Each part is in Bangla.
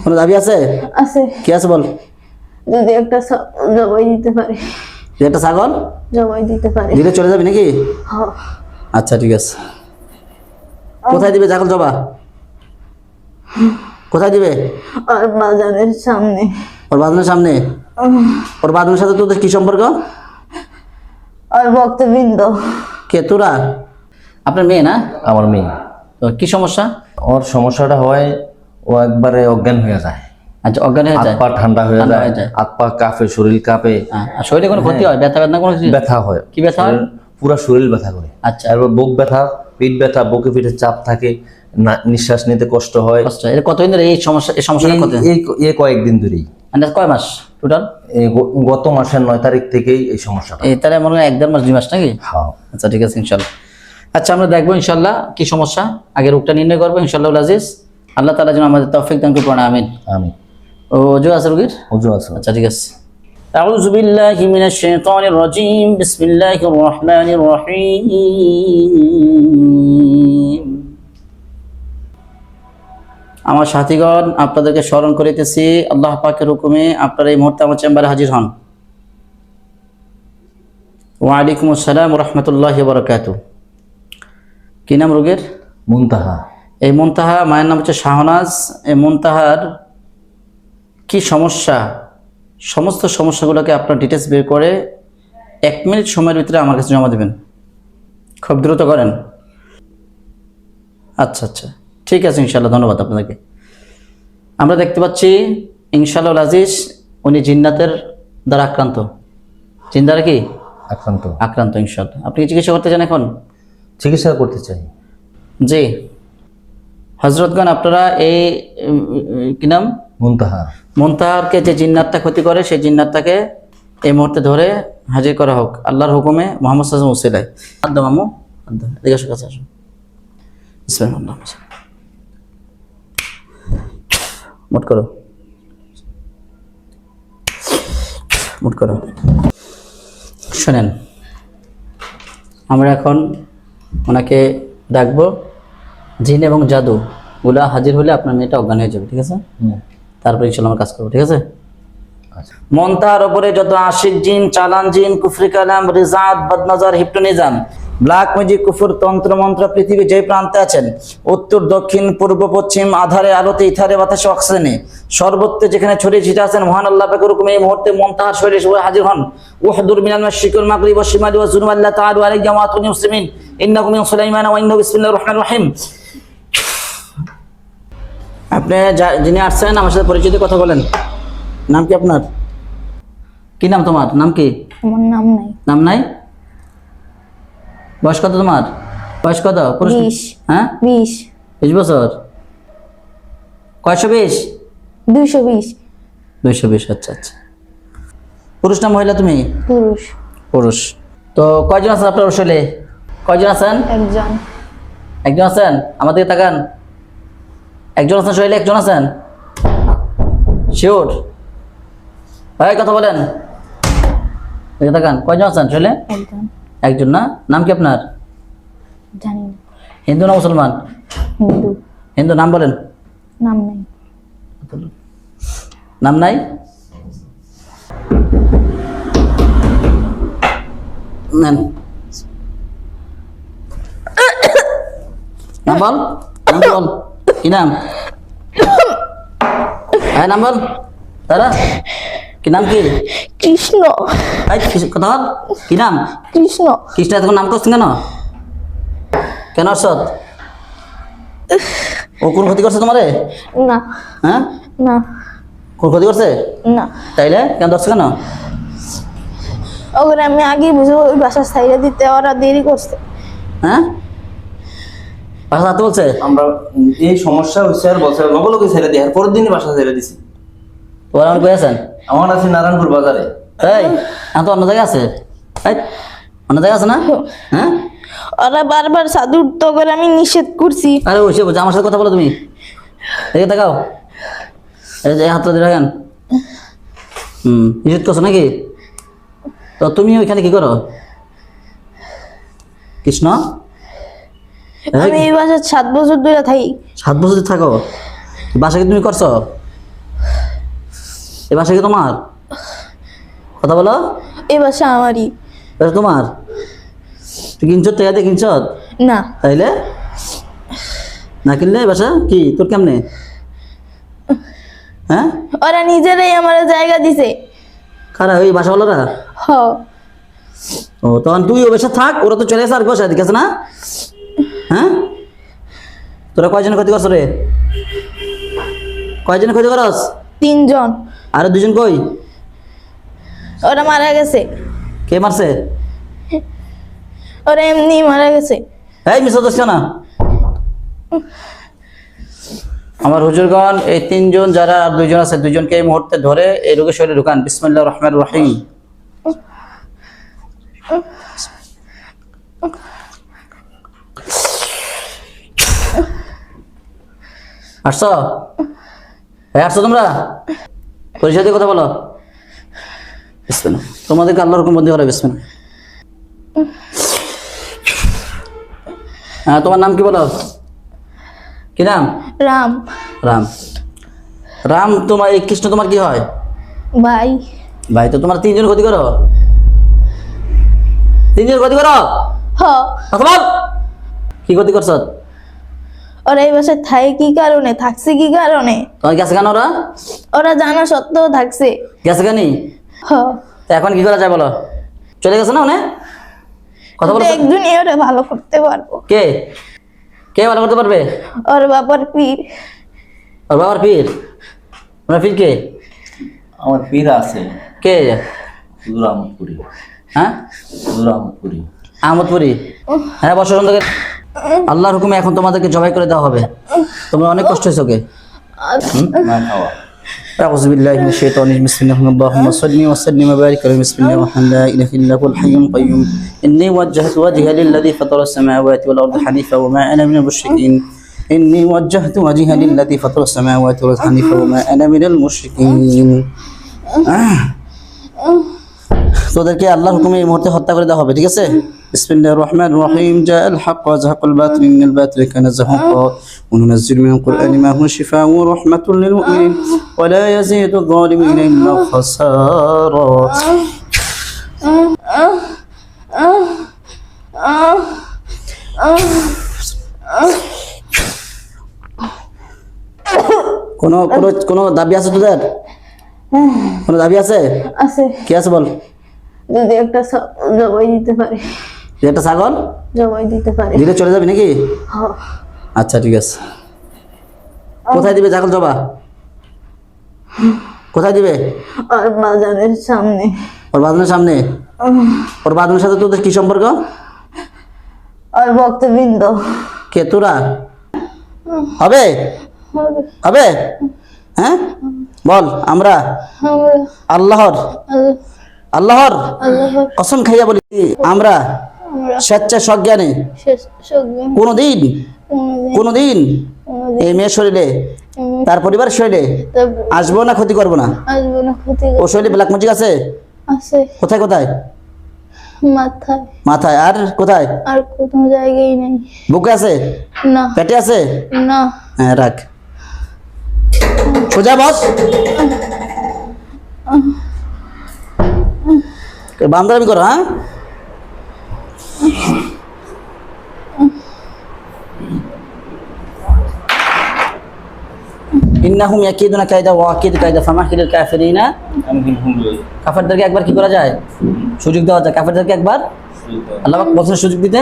কোনো দাবি আছে? আছে। কি আছে বল? যদি একটা জবাই দিতে পারে। তুই একটা ছাগল জবাই দিতে পারে। দিলে চলে যাবি নাকি? হ্যাঁ। আচ্ছা ঠিক আছে। কোথায় দিবে ছাগল জবা? কোথায় দিবে? আর বাজারের সামনে। ওর বাঁধনের সামনে? ওর বাঁধনের সাথে তোদের কি সম্পর্ক? আর ভক্তবৃন্দ। কে তোরা? আপনার মেয়ে না? আমার মেয়ে। তো কি সমস্যা? ওর সমস্যাটা হয় ও একবারে অজ্ঞান হয়ে যায়, আচ্ছা অজ্ঞান হয়ে হাত যায়, পা ঠান্ডা হয়ে ঠান্ডা যায়, হয়ে যায়। হাত পা কাঁপে, শরীর কাঁপে, আর শরীরে কোনো ক্ষতি হয়? ব্যথা ব্যথা কোনো কিছু? ব্যথা হয়। কি ব্যথা হয়? পুরো শরীর ব্যথা করে। আচ্ছা তারপর বুক ব্যথা, পিঠ ব্যথা, বুকে পিঠে চাপ থাকে, নিঃশ্বাস নিতে কষ্ট হয়। কষ্ট হয়। এটা কতদিন ধরে এই সমস্যাটা কত? এই কয়েকদিন ধরেই। মানে কয় মাস টোটাল? গত মাসের 9 তারিখ থেকেই এই সমস্যাটা। এই তাহলে মনে হয় 1-1.5 মাস 2 মাস নাকি? হ্যাঁ। আচ্ছা ঠিক আছে ইনশাল্লাহ। আচ্ছা আমরা দেখবো ইনশাল্লাহ কি সমস্যা, আগে রোগটা নির্ণয় করবো ইনশাল্লাহ আজিজ। আল্লাহ তাআলা যেন আমাদের তৌফিক দান করুন, আমিন। আমি ও ওযু আছে রোগীর? ওযু আছে। আচ্ছা ঠিক আছে। আউযু বিল্লাহি মিনাশ শাইতানির রাজীম, বিসমিল্লাহির রহমানির রহিম। আমার সাথীগণ, আপনাদেরকে স্মরণ করিতেছি আল্লাহ পাকের হুকুমে আপনারা এই মুহূর্তে আমার চেম্বারে হাজির হন। ওয়া আলাইকুম আসসালাম ওয়া রাহমাতুল্লাহি ওয়া বারাকাতুহু। কি নাম রোগীর? মুনতাহা। এই মুনতাহা, মায়ের নাম হচ্ছে শাহনাজ। এই মুনতাহার কি সমস্যা, সমস্ত সমস্যাগুলোকে আপনার ডিটেলস বের করে 1 মিনিট সময়ের ভিতরে আমার কাছে জমা দেবেন। খুব দ্রুত করেন। আচ্ছা আচ্ছা ঠিক আছে ইনশাল্লাহ, ধন্যবাদ আপনাদেরকে। আমরা দেখতে পাচ্ছি ইনশাআল্লাহ আজিজ উনি জিন্নাতের দ্বারা আক্রান্ত। জিন দ্বারা কি আক্রান্ত ইনশাআল্লাহ। আপনি কি চিকিৎসা করতে চান এখন? চিকিৎসা করতে চাই। জি হযরতগণ, আপনারা এই কি নাম? মুনতাহারকে যে জিন্নাতটা ক্ষতি করে সেই জিন্নাতটাকে এই মুহূর্তে ধরে হাজির করা হোক আল্লাহর হুকুমে, মুহাম্মদ সাল্লাল্লাহু আলাইহি ওয়াসাল্লাম উসিলায়। আদম আমু আদম এদিকে আসো, কাছে আসো। বিসমিল্লাহ, মুট করো, মুট করো। শোনেন, আমরা এখন ওনাকে ডাকবো। জিন এবং জাদু গুলা হাজির হলে আপনার মেয়েটা অজ্ঞান হয়ে যাবে, ঠিক আছে? তারপর ইনশাআল্লাহ আমরা কাজ করবো, ঠিক আছে? মনতার উপরে যত আশিক জিন, চালান জিন, কুফরি কালাম, রিজাত, বদনজর, হিপনোটিজম, ব্ল্যাক ম্যাজিক, কুফর, তন্ত্র মন্ত্র, পৃথিবী যে প্রান্তে আছেন, উত্তর দক্ষিণ পূর্ব পশ্চিম, আধারে আলোতে, ইথারে বাতাসে অক্সিজেনে, সর্বত্র যেখানে ছড়িয়ে ছিটে আছেন, মহান আল্লাহ পাকের হুকুমে এই মুহূর্তে মুনতাহার শরীরে সবাই হাজির হন। উহদুর মিনাল মাশরিকিল মাগরিব ওয়াশ শিমালি ওয়াজ জুনুব আল্লাহ তাআলা আলাইহি জামাআতুল মুসলিমিন ইন্নাকুম মিন সুলাইমান ওয়া ইন্নাহু বিসমিল্লাহির রহমানির রহিম। আপনি যিনি আসছেন আমার সাথে পরিচিত কথা বলেন। নাম কি আপনার? কি নাম তোমার? নাম কি? আমার নাম নাই। নাম নাই? বয়স কত তোমার? বয়স কত? 20। হ্যাঁ 20। 20 বছর। কয়শো 20? 220। 220। আচ্ছা আচ্ছা। পুরুষ না মহিলা তুমি? পুরুষ। পুরুষ। তো কয়জন আছেন আপনার শরীরে? কয়জন আছেন? একজন। একজন আছেন? আমাদের তাকান। একজন আছেন শরীরে? একজন আছেন? শিওর? ভাই কথা বলেন। এদিকে তাকান। কয়জন আছেন শরীরে? একজন। একজন না? নাম কি আপনার? জানি না। হিন্দু না মুসলমান? হিন্দু। হিন্দু। নাম বলেন। নাম নাই। নাম নাই? নেন। নাম বল। নাম বল। কি নাম? হ্যাঁ নাম বল। দাদা কি নাম? কি? কৃষ্ণ। কথা বল। কি নাম? কৃষ্ণ। কৃষ্ণ। এতক্ষণ নাম করছেন কেন? কেন অর্ষদ? ও কোন ক্ষতি করছে তোমারে? না। হ্যাঁ না। কোন ক্ষতি করছে? না। তাইলে কেন ধরছে কেন? ওগুলো আমি আগেই বুঝবো, ওই বাসা ছাইড়া দিতে ওরা দেরি করছে। হ্যাঁ বাসা হাতে বলছে? আমরা এই সমস্যা হচ্ছে আর বছর লগে ছেড়ে দিই, আর পরের দিনই বাসা ছেড়ে দিছি। তোমার আমার কই আছেন? আমার আছে নারায়ণপুর বাজারে। এই এখন তো অন্য জায়গায় আছে। এই অন্য জায়গায় আছে না? হ্যাঁ ওরা বারবার সাধু উঠতে করে আমি নিষেধ করছি। আরে ওই সে বলছে, আমার সাথে কথা বলো তুমি। এদিকে তাকাও। এই যে হাতটা দিয়ে রাখেন। নিষেধ করছো নাকি? তো তুমি ওইখানে কি করো? কৃষ্ণ আমি এই বাসায় 7 বছর ধরে থাকি। 7 বছর থাকো? বাসা কি তুমি করছো? এই বাসা কি তোমার? কথা বলো। এই বাসা আমারই। বাসা তোমার? তুই কিনছো টাকা দিয়ে কিনছ? না। তাইলে না কিনলে বাসা কি তোর কেমনে? হ্যাঁ, ওরা নিজেরাই আমার জায়গা দিছে। কারা ওই বাসাওয়ালারা? হ। ও তখন তুই ও বাসা থাক, ওরা তো চলে আসে আর বসে ঠিক আছে না? হ্যাঁ, তোরা কয়জনে ক্ষতি করছ রে? কয়জনে ক্ষতি করস? 3 জন। আর 2 জন কই? ওরা মারা গেছে। কে মারছে? ওরা এমনি মারা গেছে। এই মিস হচ্ছে না। আমার হুজুরগণ এই 3 জন যারা আর 2 জন আছে, 2 জনকে এই মুহূর্তে ধরে এই রোগের শরীরে ঢুকান। বিসমিল্লাহির রহমানির রহিম। আসছো? হ্যাঁ আসছো তোমরা? পরিচয় কথা বলো। বিসমিল্লাহ। তোমাদেরকে আল্লাহর হুকুম বন্দী করা। বিসমিল্লাহ। হ্যাঁ, তোমার নাম কি বলো? কি নাম? রাম। রাম। রাম তোমার এই কৃষ্ণ তোমার কি হয়? ভাই। ভাই তো তোমার 3 জন ক্ষতি করো। 3 জন ক্ষতি করো। হ। কথা বল। কি ক্ষতি করছ? ওরা এই বাসায় থাকে কি কারণে, থাকছে কি কারণে? তোমার গেছে কেন ওরা? ওরা জানা সত্ত্বেও থাকছে। গেছে কেন? হ। তো এখন কি করা যায় বলো? চলে গেছে না অনেক? কথা বলো। একজনই ওরা ভালো করতে পারবো। কে কে ভালো করতে পারবে? ওর বাবার পীর। ওর বাবার পীর? ওনার পীর কে? আমার পীর আছে কে? হুজুর আহমদপুরি। হ্যাঁ, হুজুর আহমদপুরি। আহমদপুরি। হ্যাঁ, বছর থেকে আল্লাহর হুকুমে এখন তোমাদেরকে জবাই করে দেওয়া হবে। তোমরা অনেক কষ্ট হয়েছে ওকে। না খাওয়া। أعوذ بالله من الشيطان الرجيم بسم الله اللهم صل وسلم وبارك على بسم الله الرحمن لا إله إلا هو الحي القيوم إني وجهت وجهي للذي فطر السماوات والأرض حنيفا وما أنا من المشركين إني وجهت وجهي للذي فطر السماوات والأرض حنيفا وما أنا من المشركين তোদেরকে আল্লাহর হুকুমে এই মুহূর্তে হত্যা করে দেওয়া হবে, ঠিক আছে? বিসমিল্লাহির রহমানির রহিম জাআল হক ওয়া যাহাকাল বাতিল ইন্নাল বাতিলা কানা যাহুকা ওয়া নুনাজ্জিলু মিনাল কুরআনি মা হুয়া শিফাa'un ওয়া রাহমাতুল লিল মুমিনিন ওয়া লা ইয়াজিদু যালিমিনা ইল্লা খাসারা। কোন দাবি আছে তোদের? কোন দাবি আছে? আছে। কি আছে বল? যদি একটা জবাই দিতে পারে। একটা ছাগল জবাই দিতে পারে দিলে চলে যাবে নাকি? হ্যাঁ। আচ্ছা ঠিক আছে। কোথায় দিবে ছাগল জবা? কোথায় দিবে? আর বাজারের সামনে। ওর বাজারের সামনে? ওর বাজারের সাথে তোদের কি সম্পর্ক? আর ভক্তবৃন্দ। কে তোরা? হবে হবে? হ্যাঁ বল। আমরা আল্লাহর আল্লাহর কসম খাইয়া বলি, আমরা স্বেচ্ছা সজ্ঞানে কোনদিন এই মেয়ের শরীরে তার পরিবার শরীরে আসবো না, ক্ষতি করবো না। ও শরীরে ব্ল্যাক ম্যাজিক আছে? কোথায় কোথায়? মাথায়। মাথায় আর কোথায়? আর কোনো জায়গায় নেই। বুকে আছে? না। পেটে আছে? না। হ্যাঁ রাখ। সোজা বস। বান্দারামি করো? হ্যাঁ, ইন্নাহুম ইয়াকিদুনা কায়দা ওয়া আকিদু কায়দা ফামাহিলিল কাফিরিনা। কাফেরদেরকে একবার কি করা যায়? সুযোগ দেওয়া যায়। কাফেরদেরকে একবার আল্লাহ পাক বলছেন সুযোগ দিতে,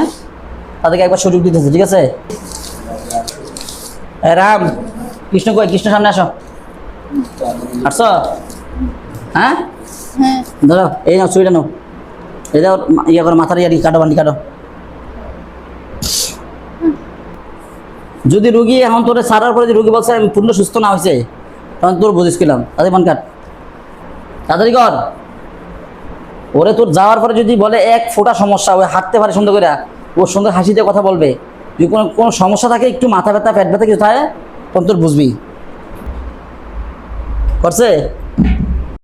তাদেরকে একবার সুযোগ দিতেছে, ঠিক আছে? রাম কৃষ্ণ কই? কৃষ্ণ সামনে আসো। আসছো? হ্যাঁ ধরো, এই নাও ছুরিটা নাও। এই দাও, ইয়া করো, মাথার ইয়ারি কাটো, বান্ডি কাটো। যদি রুগী এখন তোরে সারার পরে রুগী বলছে আমি পূর্ণ সুস্থ না হয়েছে, তখন তোর বুঝিসছিলাম তাদের মন কাট, তাড়াতাড়ি কর। ওরে তোর যাওয়ার পরে যদি বলে এক ফোঁটা সমস্যা, ওই হাঁটতে পারে সুন্দর করে, ও সুন্দর হাসিতে কথা বলবে, যদি কোনো সমস্যা থাকে, একটু মাথা ব্যথা পেট ব্যথা কিছু থাকে, তখন তোর বুঝবি। করছে?